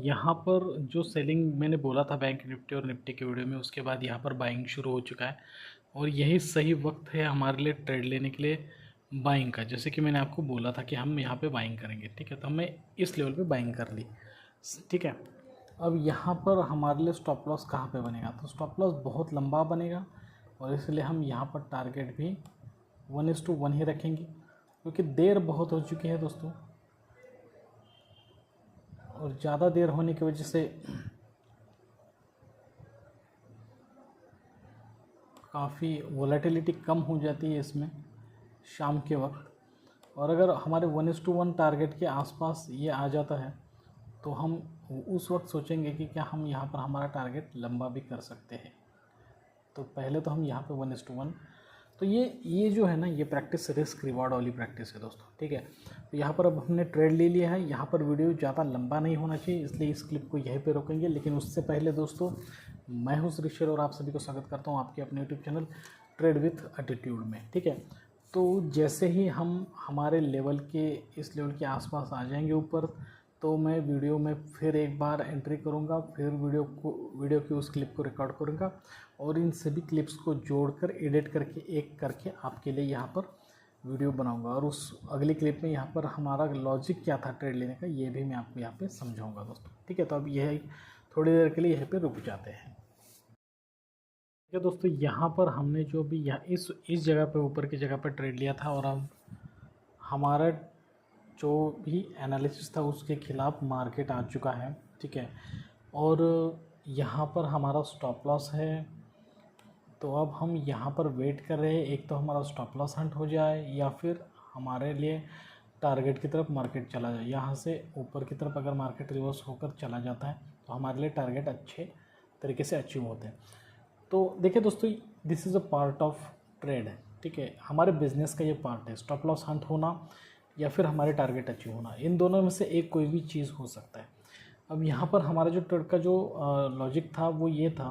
यहाँ पर जो सेलिंग मैंने बोला था बैंक निफ्टी और निफ्टी के वीडियो में, उसके बाद यहाँ पर बाइंग शुरू हो चुका है और यही सही वक्त है हमारे लिए ट्रेड लेने के लिए बाइंग का। जैसे कि मैंने आपको बोला था कि हम यहाँ पे बाइंग करेंगे, ठीक है। तो हमने इस लेवल पे बाइंग कर ली, ठीक है। अब यहाँ पर हमारे लिए स्टॉप लॉस कहाँ पे बनेगा, तो स्टॉप लॉस बहुत लंबा बनेगा और इसलिए हम यहाँ पर टारगेट भी 1:1 ही रखेंगे, क्योंकि देर बहुत हो चुकी है दोस्तों। और ज़्यादा देर होने की वजह से काफ़ी वोलेटिलिटी कम हो जाती है इसमें शाम के वक्त। और अगर हमारे 1:1 टारगेट के आसपास ये आ जाता है तो हम उस वक्त सोचेंगे कि क्या हम यहाँ पर हमारा टारगेट लंबा भी कर सकते हैं। तो पहले तो हम यहाँ पे 1:1, तो ये जो है ना, ये प्रैक्टिस रिस्क रिवार्ड वाली प्रैक्टिस है दोस्तों, ठीक है। तो यहाँ पर अब हमने ट्रेड ले लिया है। यहाँ पर वीडियो ज़्यादा लंबा नहीं होना चाहिए, इसलिए इस क्लिप को यहीं पे रोकेंगे। लेकिन उससे पहले दोस्तों, मैं हूँ श्रीशर और आप सभी को स्वागत करता हूँ आपके अपने YouTube channel trade with attitude में, ठीक है। तो जैसे ही हम हमारे लेवल के इस लेवल के आसपास आ जाएंगे ऊपर, तो मैं वीडियो में फिर एक बार एंट्री करूंगा, फिर वीडियो की उस क्लिप को रिकॉर्ड करूंगा और इन सभी क्लिप्स को जोड़कर एडिट करके एक करके आपके लिए यहाँ पर वीडियो बनाऊंगा। और उस अगली क्लिप में यहाँ पर हमारा लॉजिक क्या था ट्रेड लेने का, ये भी मैं आपको यहाँ पे समझाऊंगा दोस्तों, ठीक है। तो अब यह थोड़ी देर के लिए यहाँ पे रुक जाते हैं, ठीक है दोस्तों। यहाँ पर हमने जो भी यहाँ इस जगह पे ऊपर की जगह पर ट्रेड लिया था और अब हमारा जो भी एनालिसिस था उसके खिलाफ मार्केट आ चुका है, ठीक है। और यहाँ पर हमारा स्टॉप लॉस है, तो अब हम यहाँ पर वेट कर रहे हैं, एक तो हमारा स्टॉप लॉस हंट हो जाए या फिर हमारे लिए टारगेट की तरफ मार्केट चला जाए। यहाँ से ऊपर की तरफ अगर मार्केट रिवर्स होकर चला जाता है तो हमारे लिए टारगेट अच्छे तरीके से अचीव होते हैं। तो देखिए दोस्तों, this is a part of trade, ठीक है। हमारे बिजनेस का ये पार्ट है, स्टॉप लॉस हंट होना या फिर हमारे टारगेट अचीव होना, इन दोनों में से एक कोई भी चीज़ हो सकता है। अब यहाँ पर हमारा जो ट्रेड का जो लॉजिक था वो ये था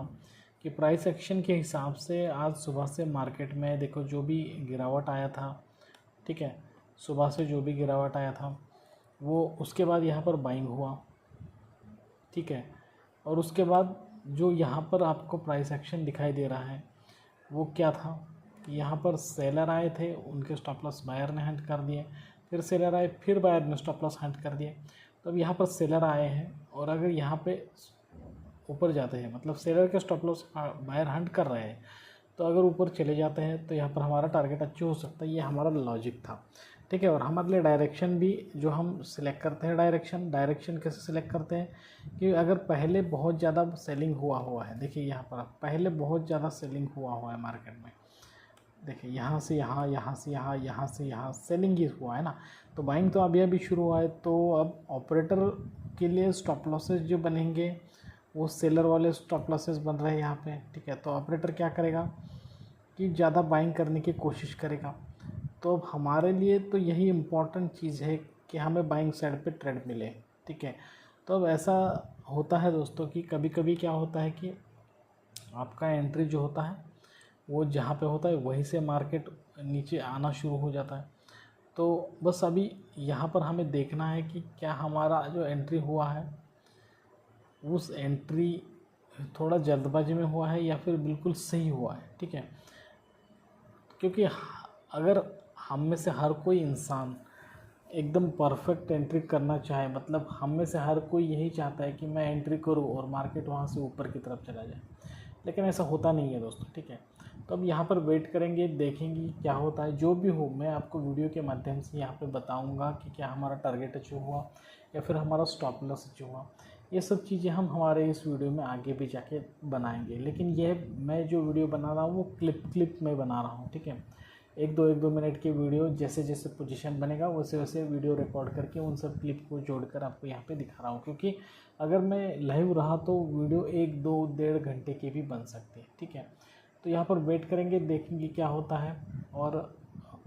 कि प्राइस एक्शन के हिसाब से आज सुबह से मार्केट में देखो जो भी गिरावट आया था, ठीक है, सुबह से जो भी गिरावट आया था वो उसके बाद यहाँ पर बाइंग हुआ, ठीक है। और उसके बाद जो यहाँ पर आपको प्राइस एक्शन दिखाई दे रहा है वो क्या था, यहाँ पर सेलर आए थे, उनके स्टॉप लॉस बायर ने हंट कर दिए, फिर सेलर आए, फिर बायर ने स्टॉप लॉस हंट कर दिए। तो अब यहाँ पर सेलर आए हैं और अगर यहाँ पे ऊपर जाते हैं, मतलब सेलर के स्टॉप लॉस बायर हंट कर रहे हैं, तो अगर ऊपर चले जाते हैं तो यहाँ पर हमारा टारगेट अच्छा हो सकता है। ये हमारा लॉजिक था, ठीक है। और हमारे लिए डायरेक्शन भी जो हम सिलेक्ट करते हैं, डायरेक्शन कैसे सिलेक्ट करते हैं कि अगर पहले बहुत ज़्यादा सेलिंग हुआ है, देखिए यहाँ पर पहले बहुत ज़्यादा सेलिंग हुआ है मार्केट में, देखिए यहाँ से यहाँ, यहाँ से यहाँ, यहाँ से यहाँ सेलिंग ही हुआ है ना, तो बाइंग तो अभी शुरू हुआ है। तो अब ऑपरेटर के लिए स्टॉप लॉसेस जो बनेंगे वो सेलर वाले स्टॉप लॉसेस बन रहे हैं यहाँ पे, ठीक है। तो ऑपरेटर क्या करेगा कि ज़्यादा बाइंग करने की कोशिश करेगा। तो अब हमारे लिए तो यही इम्पॉर्टेंट चीज़ है कि हमें बाइंग साइड पे ट्रेड मिले, ठीक है। तो अब ऐसा होता है दोस्तों कि कभी कभी क्या होता है कि आपका एंट्री जो होता है वो जहाँ पे होता है वहीं से मार्केट नीचे आना शुरू हो जाता है। तो बस अभी यहाँ पर हमें देखना है कि क्या हमारा जो एंट्री हुआ है उस एंट्री थोड़ा जल्दबाजी में हुआ है या फिर बिल्कुल सही हुआ है, ठीक है। क्योंकि अगर हम में से हर कोई इंसान एकदम परफेक्ट एंट्री करना चाहे, मतलब हम में से हर कोई यही चाहता है कि मैं एंट्री करूं और मार्केट वहां से ऊपर की तरफ चला जाए, लेकिन ऐसा होता नहीं है दोस्तों, ठीक है। तो अब यहाँ पर वेट करेंगे, देखेंगे क्या होता है। जो भी हो मैं आपको वीडियो के माध्यम से यहाँ पे बताऊँगा कि क्या हमारा टारगेट अचीव हुआ या फिर हमारा स्टॉप लॉस अचीव हुआ। ये सब चीज़ें हम हमारे इस वीडियो में आगे भी जाके बनाएंगे, लेकिन ये मैं जो वीडियो बना रहा हूँ वो क्लिप में बना रहा हूँ, ठीक है। एक दो मिनट की वीडियो, जैसे जैसे पोजीशन बनेगा वैसे वैसे वीडियो रिकॉर्ड करके उन सब क्लिप को जोड़कर आपको यहाँ पे दिखा रहा हूँ। क्योंकि अगर मैं लाइव रहा तो वीडियो 1-2-1.5 घंटे की भी बन सकती है, ठीक है। तो यहाँ पर वेट करेंगे, देखेंगे क्या होता है और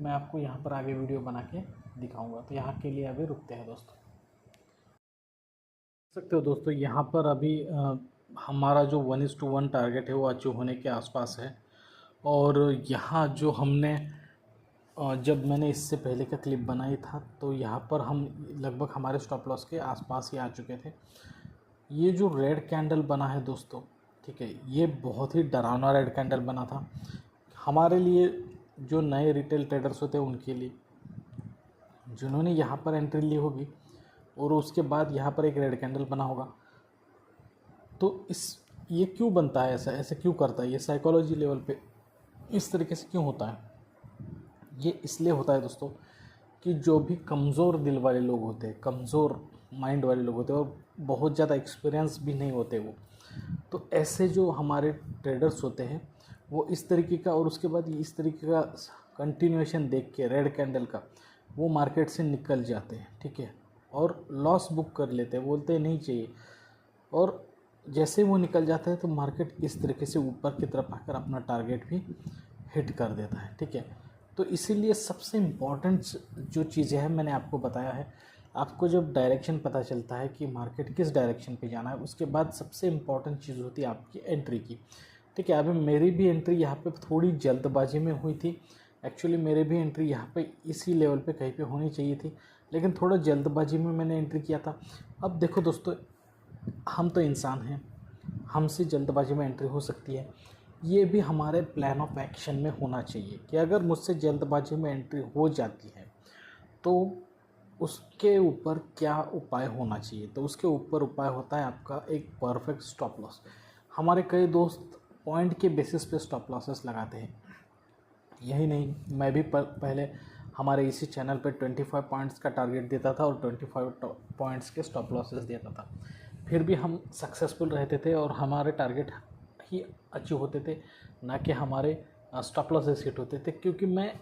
मैं आपको यहाँ पर आगे वीडियो बना के दिखाऊँगा। तो यहाँ के लिए अभी रुकते हैं दोस्तों। देख सकते हो दोस्तों, यहाँ पर अभी हमारा जो 1:1 टारगेट है वो अचीव होने के आसपास है। और यहाँ जो हमने जब मैंने इससे पहले का क्लिप बनाई था तो यहाँ पर हम लगभग हमारे स्टॉप लॉस के आसपास ही आ चुके थे। ये जो रेड कैंडल बना है दोस्तों, ठीक है, ये बहुत ही डरावना रेड कैंडल बना था हमारे लिए, जो नए रिटेल ट्रेडर्स होते हैं उनके लिए, जिन्होंने यहाँ पर एंट्री ली होगी और उसके बाद यहाँ पर एक रेड कैंडल बना होगा। तो ये क्यों बनता है, ऐसा क्यों करता है, ये साइकोलॉजी लेवल पे इस तरीके से क्यों होता है? ये इसलिए होता है दोस्तों कि जो भी कमज़ोर दिल वाले लोग होते हैं, कमज़ोर माइंड वाले लोग होते हैं और बहुत ज़्यादा एक्सपीरियंस भी नहीं होते वो, तो ऐसे जो हमारे ट्रेडर्स होते हैं वो इस तरीके का और उसके बाद इस तरीके का कंटिन्यूएशन देख के रेड कैंडल का वो मार्केट से निकल जाते हैं, ठीक है, और लॉस बुक कर लेते हैं, बोलते हैं नहीं चाहिए। और जैसे वो निकल जाता है तो मार्केट इस तरीके से ऊपर की तरफ आकर अपना टारगेट भी हिट कर देता है, ठीक है। तो इसीलिए सबसे इम्पॉर्टेंट जो चीज़ें हैं मैंने आपको बताया है। आपको जब डायरेक्शन पता चलता है कि मार्केट किस डायरेक्शन पे जाना है, उसके बाद सबसे इम्पॉर्टेंट चीज़ होती है आपकी एंट्री की, ठीक है। अभी मेरी भी एंट्री यहाँ पे थोड़ी जल्दबाजी में हुई थी। एक्चुअली मेरी भी एंट्री यहाँ पे इसी लेवल पे कहीं पे होनी चाहिए थी, लेकिन थोड़ा जल्दबाजी में मैंने एंट्री किया था। अब देखो दोस्तों, हम तो इंसान हैं, हमसे जल्दबाजी में एंट्री हो सकती है। ये भी हमारे प्लान ऑफ एक्शन में होना चाहिए कि अगर मुझसे जल्दबाजी में एंट्री हो जाती है तो उसके ऊपर क्या उपाय होना चाहिए। तो उसके ऊपर उपाय होता है आपका एक परफेक्ट स्टॉप लॉस। हमारे कई दोस्त पॉइंट के बेसिस पे स्टॉप लॉसेस लगाते हैं। यही नहीं, मैं भी पहले हमारे इसी चैनल पे 25 पॉइंट्स का टारगेट देता था और 25 पॉइंट्स के स्टॉप लॉसेस देता था, फिर भी हम सक्सेसफुल रहते थे और हमारे टारगेट ही अचीव होते थे, ना कि हमारे स्टॉप लॉसेस हिट होते थे। क्योंकि मैं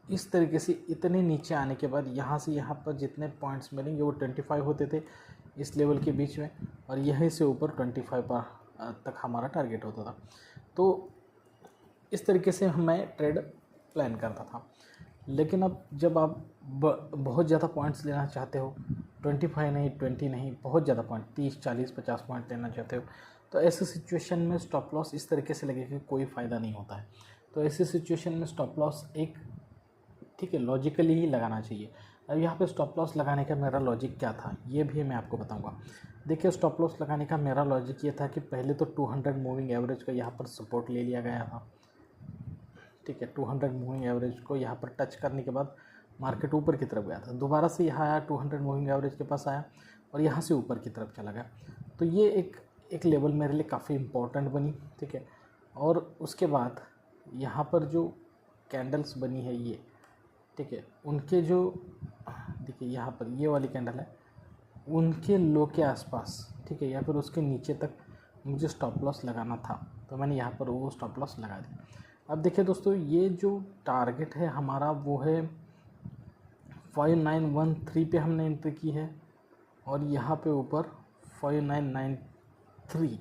इस तरीके से इतने नीचे आने के बाद यहाँ से यहाँ पर जितने पॉइंट्स मिलेंगे वो 25 होते थे इस लेवल के बीच में, और यहीं से ऊपर 25 पर तक हमारा टारगेट होता था। तो इस तरीके से मैं ट्रेड प्लान करता था। लेकिन अब जब आप बहुत ज़्यादा पॉइंट्स लेना चाहते हो, 25 नहीं, 20 नहीं, बहुत ज़्यादा पॉइंट 30 40 50 पॉइंट लेना चाहते हो, तो ऐसे सिचुएशन में स्टॉप लॉस इस तरीके से लगे कि कोई फ़ायदा नहीं होता है। तो ऐसे सिचुएशन में स्टॉप लॉस एक, ठीक है, लॉजिकली ही लगाना चाहिए। अब यहाँ पे स्टॉप लॉस लगाने का मेरा लॉजिक क्या था ये भी मैं आपको बताऊंगा। देखिए, स्टॉप लॉस लगाने का मेरा लॉजिक ये था कि पहले तो 200 मूविंग एवरेज का यहाँ पर सपोर्ट ले लिया गया था, ठीक है। 200 मूविंग एवरेज को यहाँ पर टच करने के बाद मार्केट ऊपर की तरफ गया था, दोबारा से यहाँ आया, 200 मूविंग एवरेज के पास आया और यहाँ से ऊपर की तरफ चला गया। तो ये एक लेवल मेरे लिए काफ़ी इम्पोर्टेंट बनी, ठीक है। और उसके बाद यहाँ पर जो कैंडल्स बनी है ये, ठीक है, उनके जो, देखिए यहाँ पर ये वाली कैंडल है, उनके लो के आसपास, ठीक है, या फिर उसके नीचे तक मुझे स्टॉप लॉस लगाना था, तो मैंने यहाँ पर वो स्टॉप लॉस लगा दिया। अब देखिए दोस्तों, ये जो टारगेट है हमारा वो है 5913 पे हमने एंट्री की है और यहाँ पे ऊपर 5993,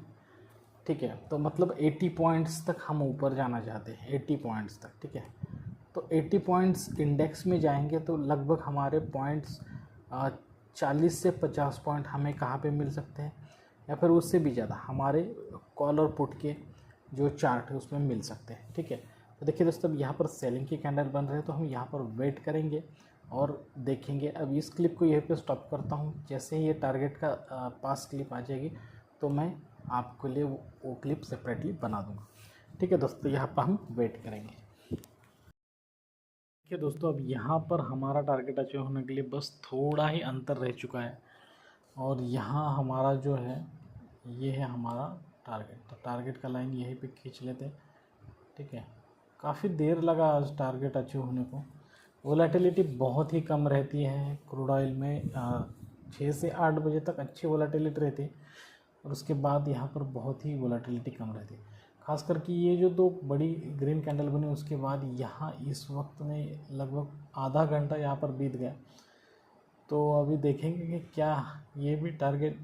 ठीक है। तो मतलब 80 पॉइंट्स तक हम ऊपर जाना चाहते हैं, 80 पॉइंट्स तक, ठीक है। तो 80 पॉइंट्स इंडेक्स में जाएंगे तो लगभग हमारे पॉइंट्स 40 से 50 पॉइंट हमें कहाँ पे मिल सकते हैं, या फिर उससे भी ज़्यादा हमारे कॉल और पुट के जो चार्ट है उसमें मिल सकते हैं, ठीक है। तो देखिए दोस्तों, अब यहाँ पर सेलिंग के कैंडल बन रहे हैं तो हम यहाँ पर वेट करेंगे और देखेंगे। अब इस क्लिप को यहीं पे स्टॉप करता हूँ। जैसे ही ये टारगेट का पास क्लिप आ जाएगी तो मैं आपके लिए वो क्लिप सेपरेटली बना दूँगा, ठीक है दोस्तों। यहाँ पर हम वेट करेंगे। देखिए दोस्तों, अब यहाँ पर हमारा टारगेट अचीव होने के लिए बस थोड़ा ही अंतर रह चुका है और यहाँ हमारा जो है ये है हमारा टारगेट। तो टारगेट का लाइन यहीं पे खींच लेते हैं, ठीक है। काफ़ी देर लगा आज टारगेट अचीव होने को। वोलेटिलिटी बहुत ही कम रहती है क्रूड ऑयल में, 6 से 8 बजे तक अच्छी वोलेटिलिटी रहती है और उसके बाद यहाँ पर बहुत ही वोलेटिलिटी कम रहती है। खास करके ये जो दो बड़ी ग्रीन कैंडल बनी उसके बाद यहाँ इस वक्त में लगभग आधा घंटा यहाँ पर बीत गया। तो अभी देखेंगे कि क्या ये भी टारगेट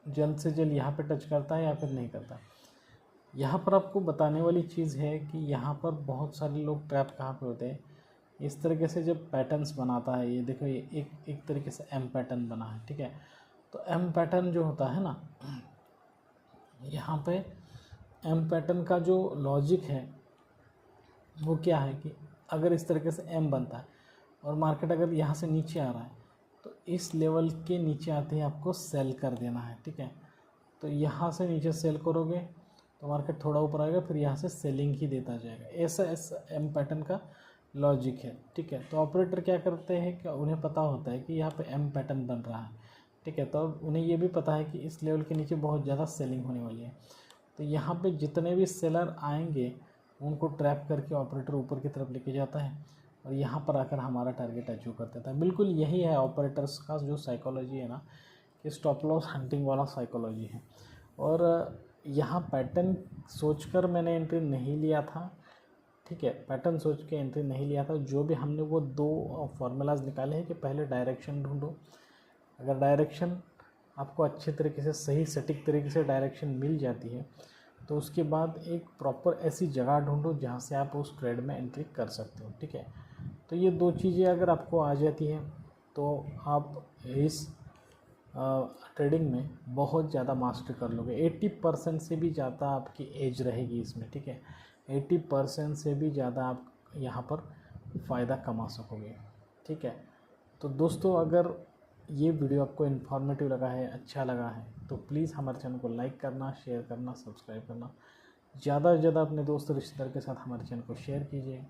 जल्द से जल्द यहाँ पे टच करता है या फिर नहीं करता। यहाँ पर आपको बताने वाली चीज़ है कि यहाँ पर बहुत सारे लोग ट्रैप कहाँ पे होते हैं, इस तरीके से जब पैटर्न्स बनाता है, ये देखो ये एक तरीके से एम पैटर्न बना है, ठीक है। तो एम पैटर्न जो होता है ना, यहाँ पे एम पैटर्न का जो लॉजिक है वो क्या है कि अगर इस तरीके से एम बनता है और मार्केट अगर यहाँ से नीचे आ रहा है तो इस लेवल के नीचे आते ही आपको सेल कर देना है, ठीक है। तो यहाँ से नीचे सेल करोगे तो मार्केट थोड़ा ऊपर आएगा, फिर यहाँ से सेलिंग ही देता जाएगा। ऐसा एम पैटर्न का लॉजिक है, ठीक है। तो ऑपरेटर क्या करते हैं कि उन्हें पता होता है कि यहाँ पे एम पैटर्न बन रहा है, ठीक है। तो उन्हें ये भी पता है कि इस लेवल के नीचे बहुत ज़्यादा सेलिंग होने वाली है। तो यहाँ पे जितने भी सेलर आएंगे उनको ट्रैप करके ऑपरेटर ऊपर की तरफ लेके जाता है और यहाँ पर आकर हमारा टारगेट अचीव कर देता है। बिल्कुल यही है ऑपरेटर्स का जो साइकोलॉजी है ना, कि स्टॉप लॉस हंटिंग वाला साइकोलॉजी है। और यहाँ पैटर्न सोचकर मैंने एंट्री नहीं लिया था, ठीक है। पैटर्न सोच के एंट्री नहीं लिया था। जो भी हमने वो 2 फार्मूलाज निकाले हैं कि पहले डायरेक्शन ढूंढो, अगर डायरेक्शन आपको अच्छे तरीके से सही सटीक तरीके से डायरेक्शन मिल जाती है तो उसके बाद एक प्रॉपर ऐसी जगह ढूंढो जहाँ से आप उस ट्रेड में एंट्री कर सकते हो, ठीक है। तो ये 2 चीज़ें अगर आपको आ जाती है तो आप इस ट्रेडिंग में बहुत ज़्यादा मास्टर कर लोगे। 80% से भी ज़्यादा आपकी एज रहेगी इसमें, ठीक है। 80% से भी ज़्यादा आप यहाँ पर फ़ायदा कमा सकोगे, ठीक है। तो दोस्तों अगर ये वीडियो आपको इन्फॉर्मेटिव लगा है, अच्छा लगा है, तो प्लीज़ हमारे चैनल को लाइक करना, शेयर करना, सब्सक्राइब करना। ज़्यादा से ज़्यादा अपने दोस्त रिश्तेदार के साथ हमारे चैनल को शेयर कीजिए।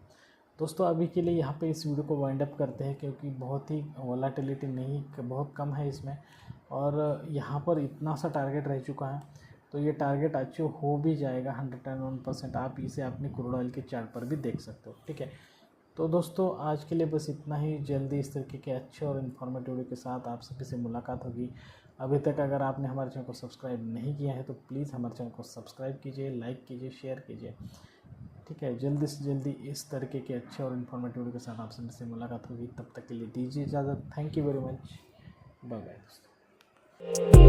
दोस्तों अभी के लिए यहाँ पे इस वीडियो को वाइंड अप करते हैं, क्योंकि बहुत ही वोलेटिलिटी नहीं, बहुत कम है इसमें और यहाँ पर इतना सा टारगेट रह चुका है। तो ये टारगेट अचीव हो भी जाएगा 101%। आप इसे अपने क्रूड ऑयल के चार्ट पर भी देख सकते हो, ठीक है। तो दोस्तों आज के लिए बस इतना ही। जल्दी इस तरीके के अच्छे और इन्फॉर्मेटिव वीडियो के साथ आप सभी से मुलाकात होगी। अभी तक अगर आपने हमारे चैनल को सब्सक्राइब नहीं किया है तो प्लीज़ हमारे चैनल को सब्सक्राइब कीजिए, लाइक कीजिए, शेयर कीजिए, ठीक है। जल्दी से जल्दी इस तरीके के अच्छे और इन्फॉर्मेटिव वीडियो के साथ आप सभी से मुलाकात होगी। तब तक के लिए दीजिए इजाज़त। Thank you very much, bye bye दोस्तों।